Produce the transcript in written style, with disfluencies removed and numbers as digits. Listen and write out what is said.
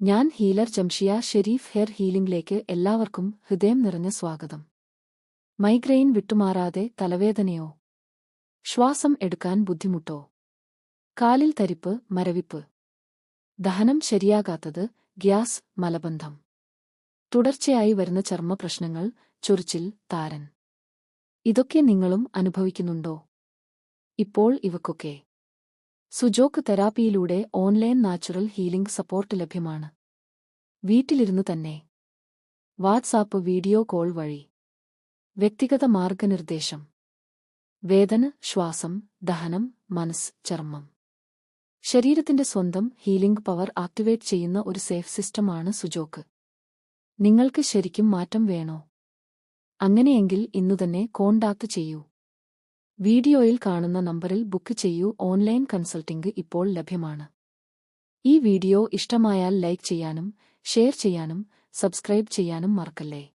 ഞാൻ healer Jamshiya Sharif hair ഹീലിംഗിലേക്ക് എല്ലാവർക്കും ഹൃദയം നിറഞ്ഞ സ്വാഗതം. മൈഗ്രെയിൻ വിട്ടുമാറാതെ തലവേദനയോ? ശ്വാസം എടുക്കാൻ ബുദ്ധിമുട്ടോ? കാലിൽ തരിപ്പ്, മരവിപ്പ്, ദഹനം ശരിയാകാത്തത്, ഗ്യാസ്, മലബന്ധം, തുടർച്ചയായി വരുന്ന ചർമ്മ പ്രശ്നങ്ങൾ, ചൊറിച്ചിൽ, താരൻ. ഇതൊക്കെ നിങ്ങളും അനുഭവിക്കുന്നുണ്ടോ? ഇപ്പോൾ ഇവക്കൊക്കെ സുജോക്ക് തെറാപ്പിയിലൂടെ ഓൺലൈൻ നാച്ചുറൽ ഹീലിംഗ് സപ്പോർട്ട് ലഭ്യമാണ്. വീട്ടിലിരുന്നു തന്നെ. വാട്സാപ്പ് വീഡിയോ കോൾ വഴി. വ്യക്തിഗത മാർഗനിർദ്ദേശം. വേദന, ശ്വാസം, ദഹനം, മനസ്സ്, ചർമ്മം. ശരീരത്തിന്റെ സ്വന്തം ഹീലിംഗ് പവർ ആക്ടിവേറ്റ് ചെയ്യുന്ന ഒരു സേഫ് സിസ്റ്റമാണ് സുജോക്ക്. നിങ്ങൾക്ക് ശരിക്കും മാറ്റം വേണോ? അങ്ങനെയെങ്കിൽ ഇന്നുതന്നെ കോൺടാക്ട് ചെയ്യൂ. വീഡിയോയിൽ കാണുന്ന നമ്പറിൽ ബുക്ക് ചെയ്യൂ. ഓൺലൈൻ കൺസൾട്ടിംഗ് ഇപ്പോൾ ലഭ്യമാണ്. ഈ വീഡിയോ ഇഷ്ടമായാൽ ലൈക്ക് ചെയ്യാനും ഷെയർ ചെയ്യാനും സബ്സ്ക്രൈബ് ചെയ്യാനും മറക്കല്ലേ.